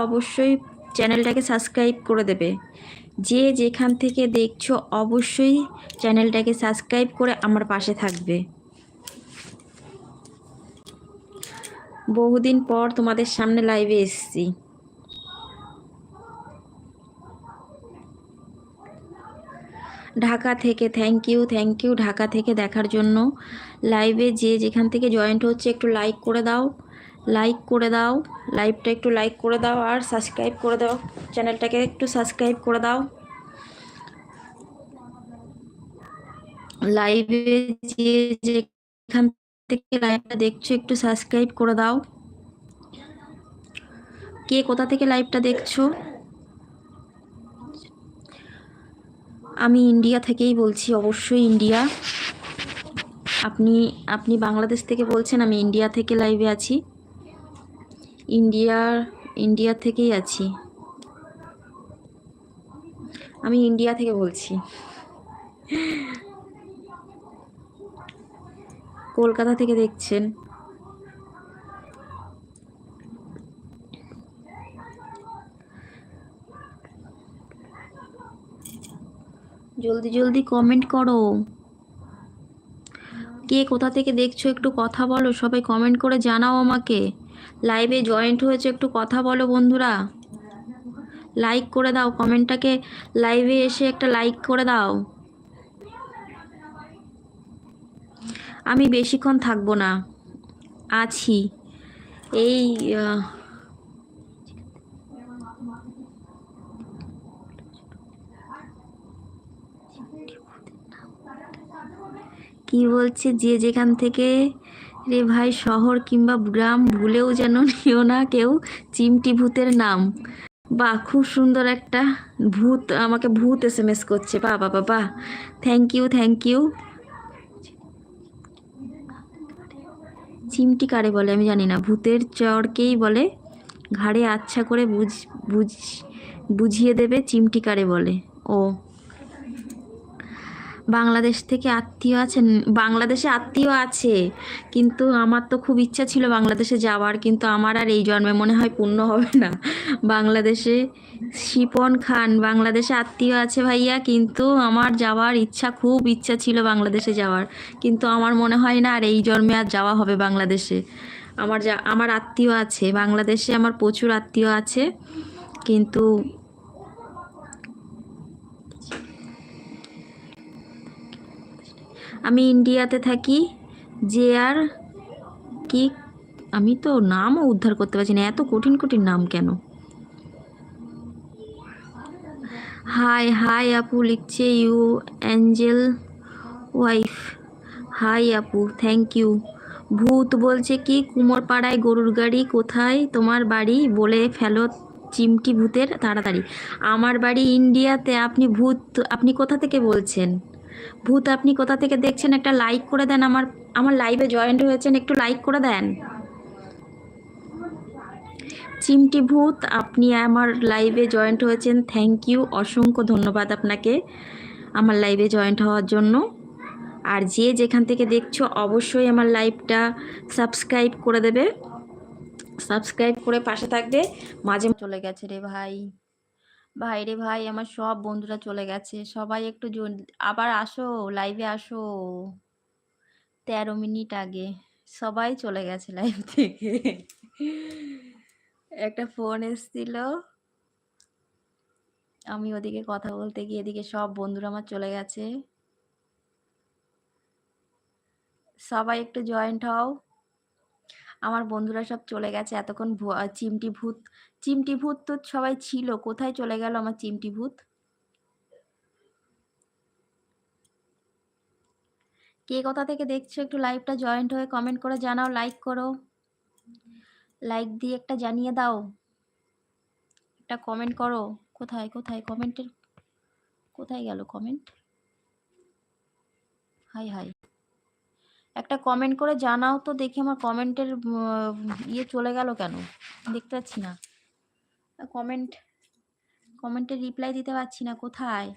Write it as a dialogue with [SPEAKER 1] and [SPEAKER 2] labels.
[SPEAKER 1] অবশ্যই চ্যানেলটাকে সাবস্ক্রাইব করে দেবে। যে যেখান থেকে দেখছো অবশ্যই চ্যানেলটাকে সাবস্ক্রাইব করে আমার পাশে থাকবে। বহুদিন পর তোমাদের সামনে লাইভে এসেছি। ঢাকা থেকে থ্যাংক ইউ ঢাকা থেকে দেখার জন্য। লাইভে যে যেখান থেকে জয়েন্ট হচ্ছে একটু লাইক করে দাও, লাইভটা একটু লাইক করে দাও আর সাবস্ক্রাইব করে দাও, চ্যানেলটাকে একটু সাবস্ক্রাইব করে দাও। লাইভে যে যেখান থেকে লাইভটা দেখছো একটু সাবস্ক্রাইব করে দাও। কে কোথা থেকে লাইভটা দেখছো? আমি ইন্ডিয়া থেকেই বলছি, অবশ্যই ইন্ডিয়া। আপনি আপনি বাংলাদেশ থেকে বলছেন, আমি ইন্ডিয়া থেকে লাইভে আছি। ইন্ডিয়া থেকেই আছি, আমি ইন্ডিয়া থেকে বলছি। কলকাতা থেকে দেখছেন। জলদি জলদি কমেন্ট করো, কে কোথা থেকে দেখছো একটু কথা বলো, সবাই কমেন্ট করে জানাও আমাকে। লাইভে জয়েন্ট হয়েছে একটু কথা বলো বন্ধুরা, লাইক করে দাও কমেন্টটাকে, লাইভে এসে একটা লাইক করে দাও। আমি বেশিক্ষণ থাকবো না, আছি এই কি বলছে যে যেখান থেকে রে ভাই, শহর কিংবা গ্রাম ভুলেও যেন নিও না কেউ চিমটি ভূতের নাম। বাহ, খুব সুন্দর একটা ভূত, আমাকে ভূত SMS করছে, বাহ বাবা বাহ, থ্যাংক ইউ। চিমটি কারে বলে আমি জানি না, ভূতের চরকেই বলে, ঘাড়ে আচ্ছা করে বুঝিয়ে দেবে চিমটি কারে বলে। ও, বাংলাদেশ থেকে আত্মীয় আছেন? বাংলাদেশে আত্মীয় আছে, কিন্তু আমার তো খুব ইচ্ছা ছিল বাংলাদেশে যাওয়ার, কিন্তু আমার আর এই জন্মে মনে হয় পূর্ণ হবে না বাংলাদেশে। শিপন খান, বাংলাদেশে আত্মীয় আছে ভাইয়া, কিন্তু আমার যাওয়ার ইচ্ছা, খুব ইচ্ছা ছিল বাংলাদেশে যাওয়ার, কিন্তু আমার মনে হয় না আর এই জন্মে আর যাওয়া হবে বাংলাদেশে। আমার আত্মীয় আছে বাংলাদেশে, আমার প্রচুর আত্মীয় আছে, কিন্তু আমি ইন্ডিয়াতে থাকি। যে আর কি, আমি তো নামও উদ্ধার করতে পারছি না, এত কঠিন কঠিন নাম কেন। হাই আপু লিখছে, ইউ অ্যাঞ্জেল ওয়াইফ। হাই আপু, থ্যাংক ইউ। ভূত বলছে কি কুমোরপাড়ায় গরুর গাড়ি, কোথায় তোমার বাড়ি বলে ফেলো চিমটি ভূতের তাড়াতাড়ি। আমার বাড়ি ইন্ডিয়াতে। আপনি কোথা থেকে বলছেন? ভূত আপনি কোথা থেকে দেখছেন? একটা লাইক করে দেন, আমার লাইভে জয়েন্ট হয়েছেন, একটু লাইক করে দেন। চিমটি ভূত, আপনি আমার লাইভে জয়েন্ট হয়েছেন, থ্যাংক ইউ, অসংখ্য ধন্যবাদ আপনাকে আমার লাইভে জয়েন্ট হওয়ার জন্য। আর যে যেখান থেকে দেখছো অবশ্যই আমার লাইভটা সাবস্ক্রাইব করে দেবে, সাবস্ক্রাইব করে পাশে থাকবে। মাঝে চলে গেছে রে ভাই, রে ভাই, আমার সব বন্ধুরা চলে গেছে, সবাই একটু আবার আসো, লাইভে আসো। 13 মিনিট আগে সবাই চলে গেছে লাইভ থেকে। একটা ফোন এসেছিল, আমি ওদিকে কথা বলতে গিয়ে এদিকে সব বন্ধুরা আমার চলে গেছে। সবাই একটু জয়েন্ট হও, আমার বন্ধুরা সব চলে গেছে এতক্ষণ। চিমটি ভূত তো সবাই ছিল, কোথায় চলে গেল আমার চিমটি ভূত? কে কোথা থেকে দেখছো একটু লাইভটা জয়েন্ট হয়ে কমেন্ট করে জানাও, লাইক করো, লাইক দিয়ে একটা জানিয়ে দাও, একটা কমেন্ট করো। কোথায় কমেন্টের, কোথায় গেল কমেন্ট? হাই একটা কমেন্ট করে জানাও তো দেখি, আমার কমেন্টের ইয়ে চলে গেল কেন, দেখতে পাচ্ছি না কমেন্টের রিপ্লাই দিতে পারছি না, কোথায়?